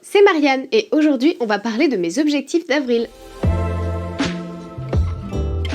c'est Marianne et aujourd'hui on va parler de mes objectifs d'avril.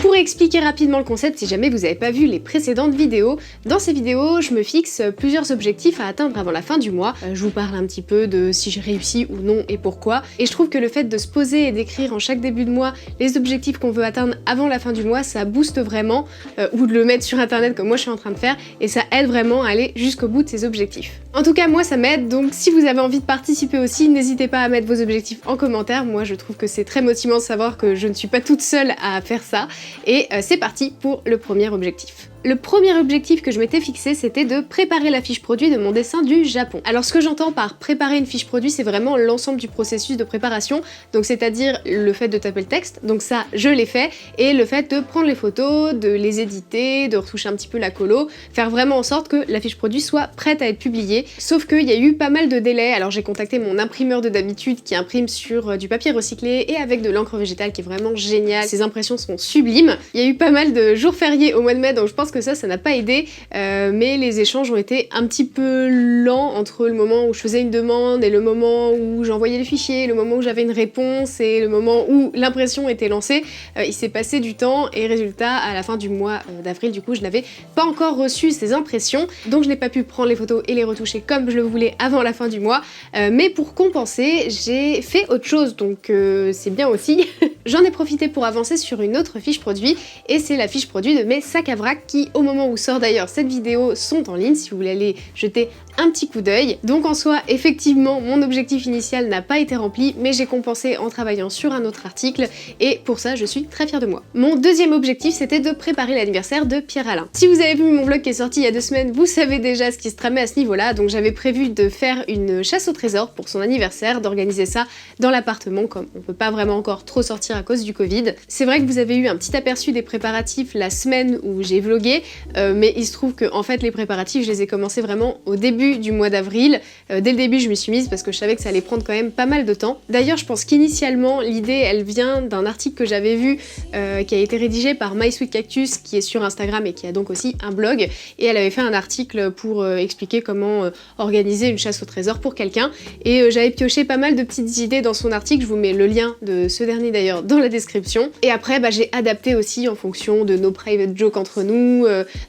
Pour expliquer rapidement le concept, si jamais vous n'avez pas vu les précédentes vidéos, dans ces vidéos je me fixe plusieurs objectifs à atteindre avant la fin du mois. Je vous parle un petit peu de si j'ai réussi ou non et pourquoi. Et je trouve que le fait de se poser et d'écrire en chaque début de mois les objectifs qu'on veut atteindre avant la fin du mois, ça booste vraiment, ou de le mettre sur internet comme moi je suis en train de faire, et ça aide vraiment à aller jusqu'au bout de ses objectifs. En tout cas moi ça m'aide, donc si vous avez envie de participer aussi, n'hésitez pas à mettre vos objectifs en commentaire. Moi je trouve que c'est très motivant de savoir que je ne suis pas toute seule à faire ça. Et c'est parti pour le premier objectif. Le premier objectif que je m'étais fixé, c'était de préparer la fiche produit de mon dessin du Japon. Alors ce que j'entends par préparer une fiche produit, c'est vraiment l'ensemble du processus de préparation, donc c'est-à-dire le fait de taper le texte, donc ça je l'ai fait, et le fait de prendre les photos, de les éditer, de retoucher un petit peu la colo, faire vraiment en sorte que la fiche produit soit prête à être publiée. Sauf qu'il y a eu pas mal de délais, alors j'ai contacté mon imprimeur de d'habitude qui imprime sur du papier recyclé et avec de l'encre végétale qui est vraiment géniale, ses impressions sont sublimes. Il y a eu pas mal de jours fériés au mois de mai, donc je pense que ça n'a pas aidé, mais les échanges ont été un petit peu lents entre le moment où je faisais une demande et le moment où j'envoyais les fichiers, le moment où j'avais une réponse et le moment où l'impression était lancée. Il s'est passé du temps et résultat, à la fin du mois d'avril, du coup, je n'avais pas encore reçu ces impressions, donc je n'ai pas pu prendre les photos et les retoucher comme je le voulais avant la fin du mois, mais pour compenser, j'ai fait autre chose, donc c'est bien aussi. J'en ai profité pour avancer sur une autre fiche produit, et c'est la fiche produit de mes sacs à vrac qui, au moment où sort d'ailleurs cette vidéo, sont en ligne si vous voulez aller jeter un petit coup d'œil. Donc en soi, effectivement, mon objectif initial n'a pas été rempli, mais j'ai compensé en travaillant sur un autre article, et pour ça, je suis très fière de moi. Mon deuxième objectif, c'était de préparer l'anniversaire de Pierre-Alain. Si vous avez vu mon vlog qui est sorti il y a 2 semaines, vous savez déjà ce qui se tramait à ce niveau-là, donc j'avais prévu de faire une chasse au trésor pour son anniversaire, d'organiser ça dans l'appartement, comme on peut pas vraiment encore trop sortir à cause du Covid. C'est vrai que vous avez eu un petit aperçu des préparatifs la semaine où j'ai vlogué, mais il se trouve que en fait les préparatifs, je les ai commencés vraiment au début du mois d'avril. Dès le début je m'y suis mise parce que je savais que ça allait prendre quand même pas mal de temps. D'ailleurs je pense qu'initialement l'idée elle vient d'un article que j'avais vu qui a été rédigé par My Sweet Cactus, qui est sur Instagram et qui a donc aussi un blog, et elle avait fait un article pour expliquer comment organiser une chasse au trésor pour quelqu'un, et j'avais pioché pas mal de petites idées dans son article, je vous mets le lien de ce dernier d'ailleurs dans la description, et après j'ai adapté aussi en fonction de nos private jokes entre nous,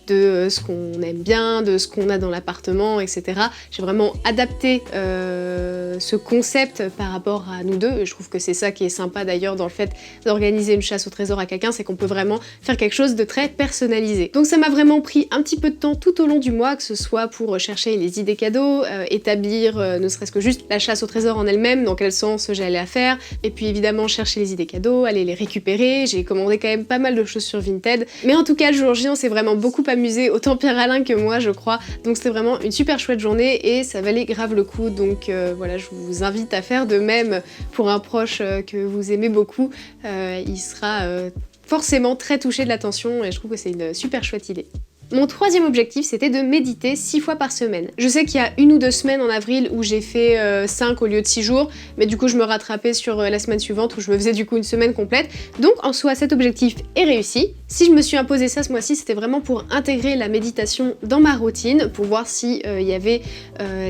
de ce qu'on aime bien, de ce qu'on a dans l'appartement, etc. J'ai vraiment adapté ce concept par rapport à nous deux, et je trouve que c'est ça qui est sympa d'ailleurs dans le fait d'organiser une chasse au trésor à quelqu'un, c'est qu'on peut vraiment faire quelque chose de très personnalisé. Donc ça m'a vraiment pris un petit peu de temps tout au long du mois, que ce soit pour chercher les idées cadeaux, établir ne serait-ce que juste la chasse au trésor en elle-même, dans quel sens j'allais la faire, et puis évidemment chercher les idées cadeaux, aller les récupérer. J'ai commandé quand même pas mal de choses sur Vinted, mais en tout cas le jour J on s'est vraiment beaucoup amusé, autant Pierre-Alain que moi je crois, donc c'était vraiment une super chouette journée et ça valait grave le coup, donc voilà, je vous invite à faire de même pour un proche que vous aimez beaucoup. Il sera forcément très touché de l'attention et je trouve que c'est une super chouette idée. Mon troisième objectif, c'était de méditer 6 fois par semaine. Je sais qu'il y a 1 ou 2 semaines en avril où j'ai fait 5 au lieu de 6 jours, mais du coup je me rattrapais sur la semaine suivante où je me faisais du coup une semaine complète. Donc en soi, cet objectif est réussi. Si je me suis imposé ça ce mois-ci, c'était vraiment pour intégrer la méditation dans ma routine, pour voir si y avait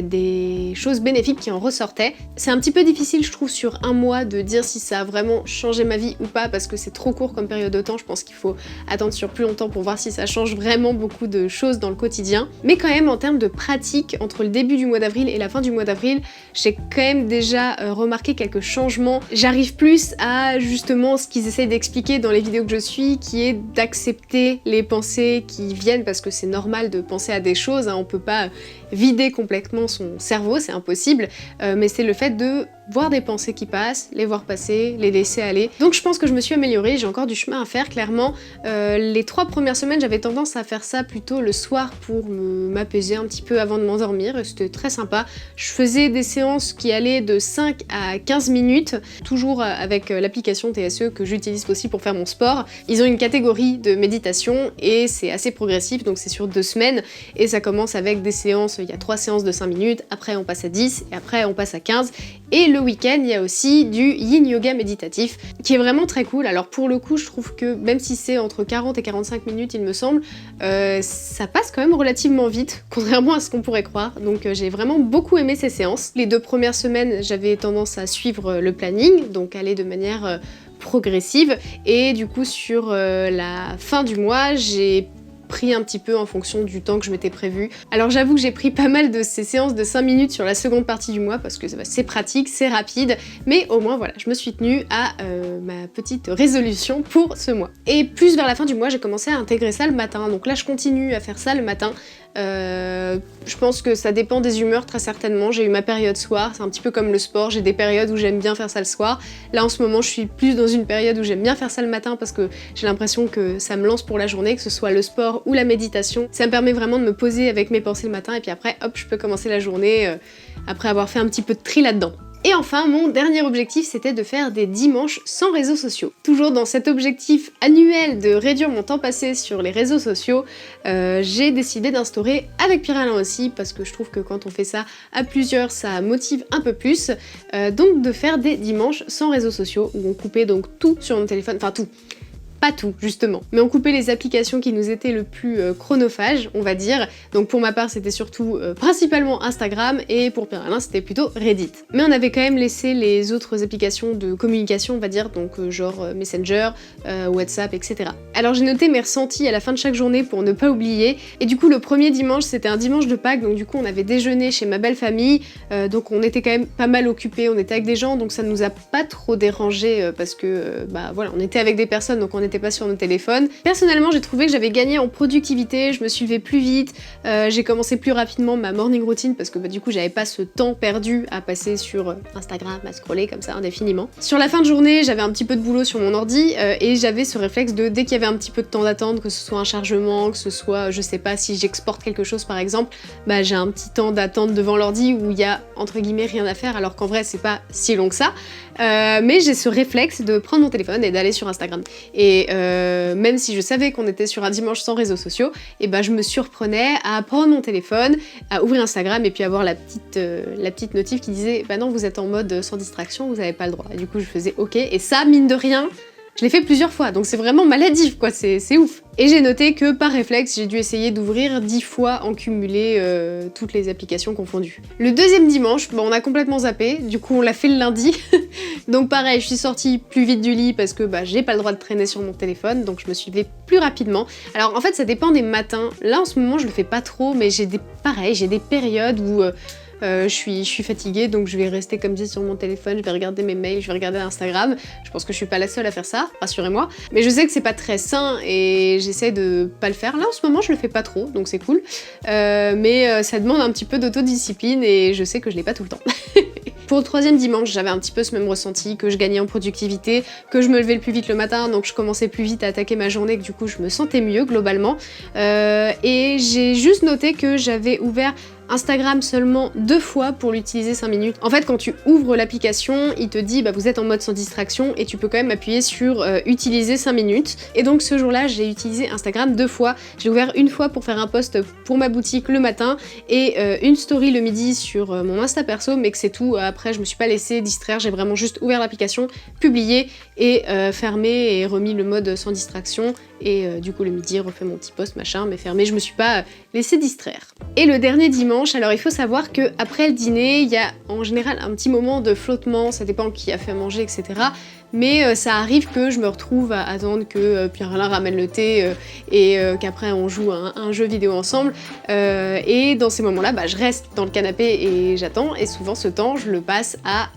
des choses bénéfiques qui en ressortaient. C'est un petit peu difficile, je trouve, sur un mois de dire si ça a vraiment changé ma vie ou pas, parce que c'est trop court comme période de temps. Je pense qu'il faut attendre sur plus longtemps pour voir si ça change vraiment beaucoup de choses dans le quotidien, mais quand même en termes de pratique, entre le début du mois d'avril et la fin du mois d'avril, j'ai quand même déjà remarqué quelques changements. J'arrive plus à justement ce qu'ils essayent d'expliquer dans les vidéos que je suis, qui est d'accepter les pensées qui viennent, parce que c'est normal de penser à des choses, hein, on peut pas vider complètement son cerveau, c'est impossible, mais c'est le fait de voir des pensées qui passent, les voir passer, les laisser aller. Donc je pense que je me suis améliorée, j'ai encore du chemin à faire clairement. Les 3 premières semaines, j'avais tendance à faire ça plutôt le soir pour m'apaiser un petit peu avant de m'endormir, et c'était très sympa. Je faisais des séances qui allaient de 5 à 15 minutes, toujours avec l'application TSE que j'utilise aussi pour faire mon sport. Ils ont une catégorie de méditation et c'est assez progressif, donc c'est sur 2 semaines, et ça commence avec des séances il y a 3 séances de 5 minutes, après on passe à 10 et après on passe à 15. Et le week-end, il y a aussi du yin yoga méditatif qui est vraiment très cool. Alors pour le coup, je trouve que même si c'est entre 40 et 45 minutes, il me semble, ça passe quand même relativement vite, contrairement à ce qu'on pourrait croire. Donc j'ai vraiment beaucoup aimé ces séances. Les 2 premières semaines, j'avais tendance à suivre le planning, donc aller de manière progressive. Et du coup, sur la fin du mois, j'ai pris un petit peu en fonction du temps que je m'étais prévu. Alors j'avoue que j'ai pris pas mal de ces séances de 5 minutes sur la seconde partie du mois parce que c'est pratique, c'est rapide, mais au moins voilà, je me suis tenue à ma petite résolution pour ce mois. Et plus vers la fin du mois, j'ai commencé à intégrer ça le matin, donc là je continue à faire ça le matin. Je pense que ça dépend des humeurs très certainement. J'ai eu ma période soir, c'est un petit peu comme le sport, j'ai des périodes où j'aime bien faire ça le soir. Là en ce moment je suis plus dans une période où j'aime bien faire ça le matin parce que j'ai l'impression que ça me lance pour la journée, que ce soit le sport ou la méditation. Ça me permet vraiment de me poser avec mes pensées le matin et puis après hop je peux commencer la journée après avoir fait un petit peu de tri là-dedans. Et enfin, mon dernier objectif, c'était de faire des dimanches sans réseaux sociaux. Toujours dans cet objectif annuel de réduire mon temps passé sur les réseaux sociaux, j'ai décidé d'instaurer avec Pierre-Alain aussi, parce que je trouve que quand on fait ça à plusieurs, ça motive un peu plus, donc de faire des dimanches sans réseaux sociaux, où on coupait donc tout sur mon téléphone, enfin tout. Pas tout, justement. Mais on coupait les applications qui nous étaient le plus chronophages, on va dire. Donc pour ma part, c'était surtout principalement Instagram, et pour Pierre-Alain, c'était plutôt Reddit. Mais on avait quand même laissé les autres applications de communication, on va dire, donc genre Messenger, WhatsApp, etc. Alors j'ai noté mes ressentis à la fin de chaque journée pour ne pas oublier. Et du coup, le premier dimanche, c'était un dimanche de Pâques, donc du coup, on avait déjeuné chez ma belle famille, donc on était quand même pas mal occupés, on était avec des gens, donc ça nous a pas trop dérangé parce que, bah voilà, on était avec des personnes, donc on n'était pas sur nos téléphones. Personnellement, j'ai trouvé que j'avais gagné en productivité, je me suis levée plus vite, j'ai commencé plus rapidement ma morning routine parce que bah, du coup j'avais pas ce temps perdu à passer sur Instagram, à scroller comme ça indéfiniment. Sur la fin de journée, j'avais un petit peu de boulot sur mon ordi et j'avais ce réflexe de dès qu'il y avait un petit peu de temps d'attente, que ce soit un chargement, que ce soit, je sais pas, si j'exporte quelque chose par exemple, bah j'ai un petit temps d'attente devant l'ordi où il y a entre guillemets rien à faire alors qu'en vrai c'est pas si long que ça. Mais j'ai ce réflexe de prendre mon téléphone et d'aller sur Instagram. Et même si je savais qu'on était sur un dimanche sans réseaux sociaux, et ben je me surprenais à prendre mon téléphone, à ouvrir Instagram et puis avoir la petite notif qui disait bah non vous êtes en mode sans distraction, vous avez pas le droit. Et du coup je faisais ok, et ça mine de rien, je l'ai fait plusieurs fois, donc c'est vraiment maladif quoi, c'est ouf. Et j'ai noté que par réflexe, j'ai dû essayer d'ouvrir 10 fois en cumulé toutes les applications confondues. Le deuxième dimanche, bon, on a complètement zappé, du coup on l'a fait le lundi. Donc pareil, je suis sortie plus vite du lit parce que bah, j'ai pas le droit de traîner sur mon téléphone, donc je me suis levée plus rapidement. Alors en fait ça dépend des matins, là en ce moment je le fais pas trop, mais j'ai des périodes où je suis fatiguée, donc je vais rester comme ça sur mon téléphone, je vais regarder mes mails, je vais regarder Instagram. Je pense que je suis pas la seule à faire ça, rassurez-moi. Mais je sais que c'est pas très sain et j'essaie de pas le faire. Là en ce moment je le fais pas trop, donc c'est cool. Mais ça demande un petit peu d'autodiscipline et je sais que je l'ai pas tout le temps. Pour le troisième dimanche, j'avais un petit peu ce même ressenti, que je gagnais en productivité, que je me levais le plus vite le matin, donc je commençais plus vite à attaquer ma journée, que du coup je me sentais mieux globalement. Et j'ai juste noté que j'avais ouvert Instagram seulement 2 fois pour l'utiliser 5 minutes. En fait, quand tu ouvres l'application, il te dit bah vous êtes en mode sans distraction et tu peux quand même appuyer sur utiliser 5 minutes. Et donc ce jour-là, j'ai utilisé Instagram 2 fois. J'ai ouvert une fois pour faire un post pour ma boutique le matin et une story le midi sur mon Insta perso, mais que c'est tout. Après, je me suis pas laissée distraire, j'ai vraiment juste ouvert l'application, publié et fermé et remis le mode sans distraction. Et du coup le midi refait mon petit post machin, mais fermé, je me suis pas laissée distraire. Et le dernier dimanche, alors il faut savoir que après le dîner, il y a en général un petit moment de flottement, ça dépend qui a fait à manger, etc. Mais ça arrive que je me retrouve à attendre que Pierre-Alain ramène le thé et qu'après on joue à un jeu vidéo ensemble. Et dans ces moments-là, bah, je reste dans le canapé et j'attends, et souvent ce temps, je le passe à,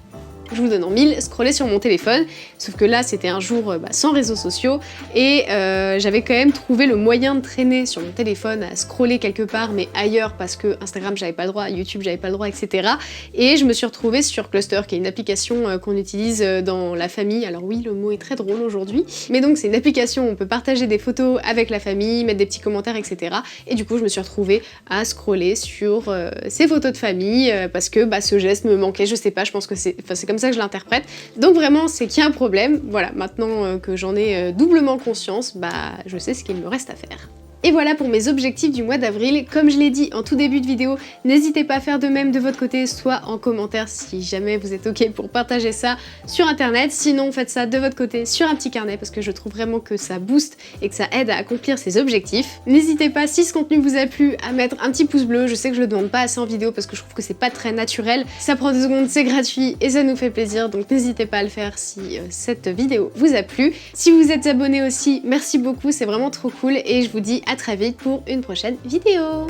je vous donne en mille, scroller sur mon téléphone, sauf que là c'était un jour sans réseaux sociaux et j'avais quand même trouvé le moyen de traîner sur mon téléphone à scroller quelque part mais ailleurs parce que Instagram j'avais pas le droit, YouTube j'avais pas le droit, etc. Et je me suis retrouvée sur Cluster qui est une application qu'on utilise dans la famille. Alors oui, le mot est très drôle aujourd'hui, mais donc c'est une application où on peut partager des photos avec la famille, mettre des petits commentaires, etc. Et du coup je me suis retrouvée à scroller sur ces photos de famille parce que bah, ce geste me manquait, je sais pas, je pense que c'est comme ça que je l'interprète. Donc vraiment, c'est qu'il y a un problème. Voilà, maintenant que j'en ai doublement conscience, bah je sais ce qu'il me reste à faire. Et voilà pour mes objectifs du mois d'avril. Comme je l'ai dit en tout début de vidéo, n'hésitez pas à faire de même de votre côté, soit en commentaire si jamais vous êtes ok pour partager ça sur internet, sinon faites ça de votre côté sur un petit carnet parce que je trouve vraiment que ça booste et que ça aide à accomplir ces objectifs. N'hésitez pas, si ce contenu vous a plu, à mettre un petit pouce bleu. Je sais que je le demande pas assez en vidéo parce que je trouve que c'est pas très naturel. Ça prend 2 secondes, c'est gratuit et ça nous fait plaisir, donc n'hésitez pas à le faire si cette vidéo vous a plu. Si vous êtes abonné aussi, merci beaucoup, c'est vraiment trop cool et je vous dis à très vite pour une prochaine vidéo.